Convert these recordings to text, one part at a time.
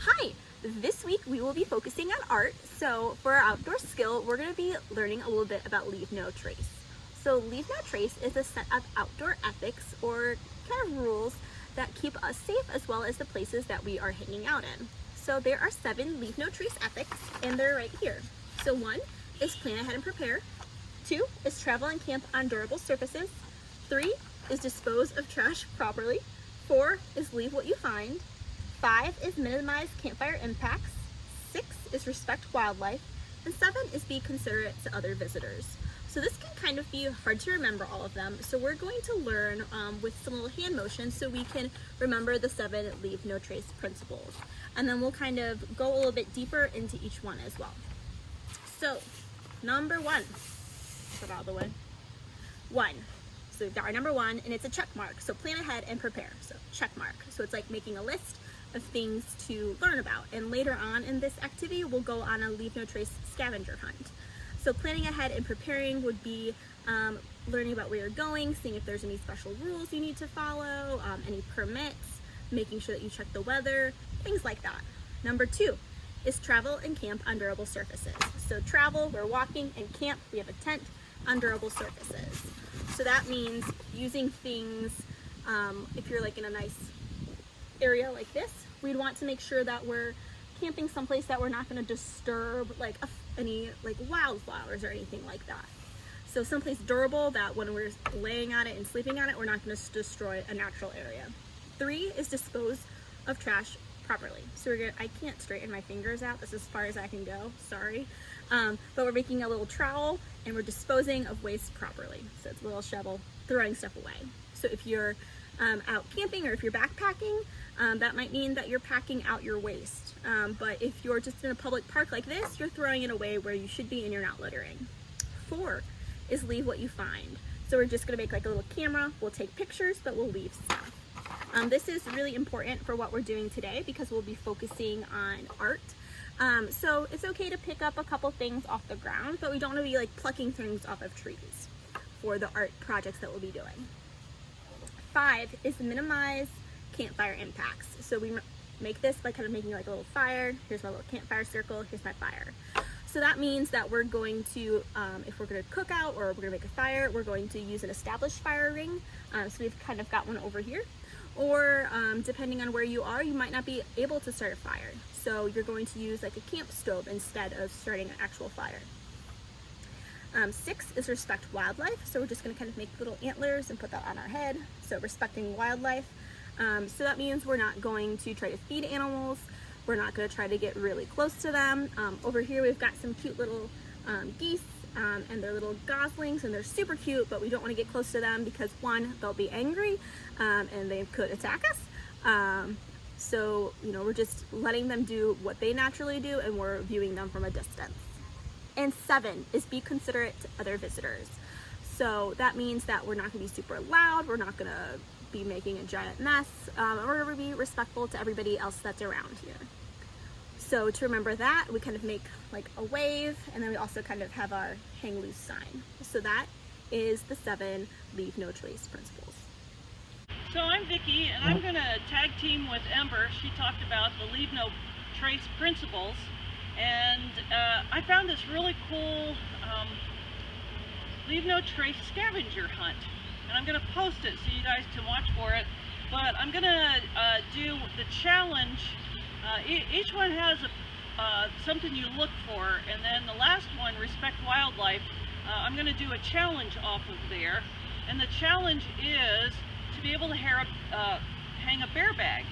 Hi! This week we will be focusing on art. So for our outdoor skill, we're going to be learning a little bit about leave no trace. So leave no trace is a set of outdoor ethics or kind of rules that keep us safe as well as the places that we are hanging out in. So there are 7 leave no trace ethics and they're right here. So 1 is plan ahead and prepare. 2 is travel and camp on durable surfaces. 3 is dispose of trash properly. 4 is leave what you find. 5 is minimize campfire impacts. 6 is respect wildlife. And 7 is be considerate to other visitors. So this can kind of be hard to remember all of them. So we're going to learn with some little hand motions so we can remember the 7 leave no trace principles. And then we'll kind of go a little bit deeper into each one as well. So number 1, put it out of the way. 1. So we've got our number 1 and it's a check mark. So plan ahead and prepare. So check mark. So it's like making a list of things to learn about, and later on in this activity we'll go on a leave no trace scavenger hunt. So planning ahead and preparing would be learning about where you're going, seeing if there's any special rules you need to follow, any permits, making sure that you check the weather, things like that. Number 2 is travel and camp on durable surfaces. So travel, we're walking, and camp, we have a tent on durable surfaces. So that means using things, if you're like in a nice area like this, we'd want to make sure that we're camping someplace that we're not going to disturb like any like wildflowers or anything like that. So someplace durable that when we're laying on it and sleeping on it, we're not going to destroy a natural area. 3 is dispose of trash properly. So I can't straighten my fingers out. This is as far as I can go, sorry. But we're making a little trowel and we're disposing of waste properly. So it's a little shovel, throwing stuff away. So if you're out camping or if you're backpacking, that might mean that you're packing out your waste. But if you're just in a public park like this, you're throwing it away where you should be and you're not littering. 4 is leave what you find. So we're just gonna make like a little camera. We'll take pictures, but we'll leave stuff. This is really important for what we're doing today because we'll be focusing on art. So it's okay to pick up a couple things off the ground, but we don't want to be like plucking things off of trees for the art projects that we'll be doing. 5 is minimize campfire impacts. So we make this by kind of making like a little fire. Here's my little campfire circle, here's my fire. So that means that we're going to, if we're going to cook out or we're going to make a fire, we're going to use an established fire ring. So we've kind of got one over here. Or depending on where you are, you might not be able to start a fire. So you're going to use like a camp stove instead of starting an actual fire. 6 is respect wildlife. So we're just going to kind of make little antlers and put that on our head. So respecting wildlife. So that means we're not going to try to feed animals. We're not going to try to get really close to them. Over here we've got some cute little geese and they're little goslings and they're super cute, but we don't want to get close to them because 1, they'll be angry and they could attack us. So, you know, we're just letting them do what they naturally do and we're viewing them from a distance. And 7 is be considerate to other visitors. So that means that we're not going to be super loud. We're not going to be making a giant mess. We're going to be respectful to everybody else that's around here. So to remember that, we kind of make like a wave and then we also kind of have our hang loose sign. So that is the 7 leave no trace principles. So I'm Vicki and I'm going to tag team with Ember. She talked about the leave no trace principles and I found this really cool leave no trace scavenger hunt. And I'm going to post it so you guys can watch for it. But I'm going to do the challenge. Each one has something you look for, and then the last one, respect wildlife, I'm going to do a challenge off of there. And the challenge is to be able to hang a bear bag.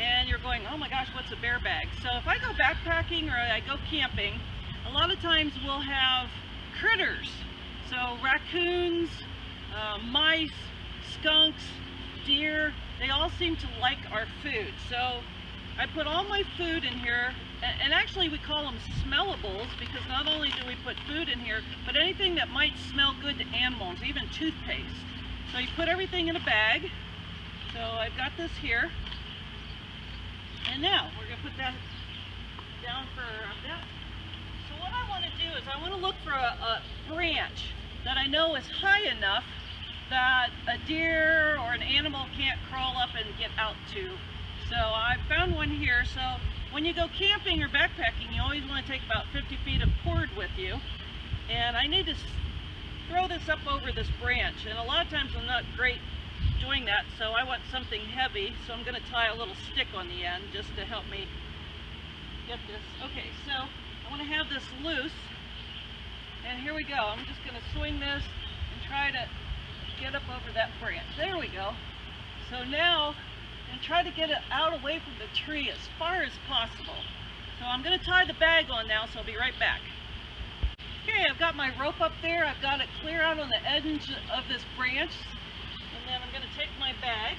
And you're going, oh my gosh, what's a bear bag? So if I go backpacking or I go camping, a lot of times we'll have critters. So raccoons, mice, skunks, deer, they all seem to like our food. So I put all my food in here, and actually we call them Smelly Bowls because not only do we put food in here, but anything that might smell good to animals, even toothpaste. So you put everything in a bag. So I've got this here. And now we're going to put that down for a bit. So what I want to do is I want to look for a branch that I know is high enough that a deer or an animal can't crawl up and get out to. So I found one here. So when you go camping or backpacking, you always want to take about 50 feet of cord with you. And I need to throw this up over this branch, and a lot of times I'm not great doing that, so I want something heavy, so I'm going to tie a little stick on the end just to help me get this. Okay, so I want to have this loose, and here we go. I'm just going to swing this and try to get up over that branch. There we go. So now and try to get it out away from the tree as far as possible. So I'm going to tie the bag on now, so I'll be right back. Okay, I've got my rope up there. I've got it clear out on the edge of this branch. And then I'm going to take my bag.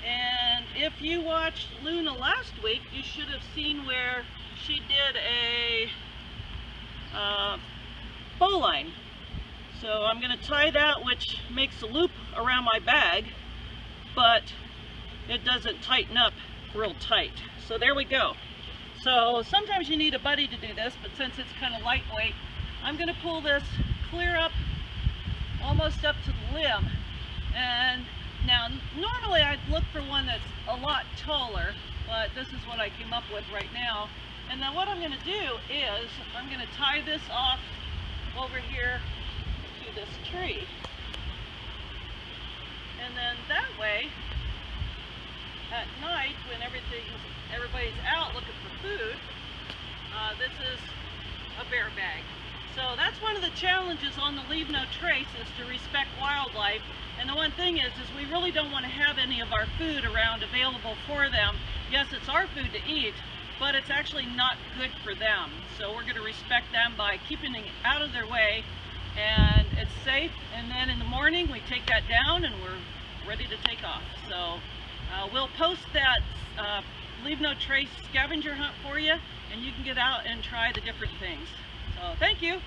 And if you watched Luna last week, you should have seen where she did a bowline. So I'm going to tie that, which makes a loop around my bag, but it doesn't tighten up real tight. So there we go. So sometimes you need a buddy to do this, but since it's kind of lightweight, I'm going to pull this clear up, almost up to the limb. And now normally I'd look for one that's a lot taller, but this is what I came up with right now. And then what I'm going to do is I'm going to tie this off over here to this tree. And then that way, at night when everybody's out looking for food, this is a bear bag. So that's one of the challenges on the Leave No Trace, is to respect wildlife. And the one thing is we really don't want to have any of our food around available for them. Yes, it's our food to eat, but it's actually not good for them. So we're going to respect them by keeping it out of their way, and it's safe. And then in the morning we take that down and we're ready to take off. So we'll post that Leave No Trace scavenger hunt for you, and you can get out and try the different things. So thank you.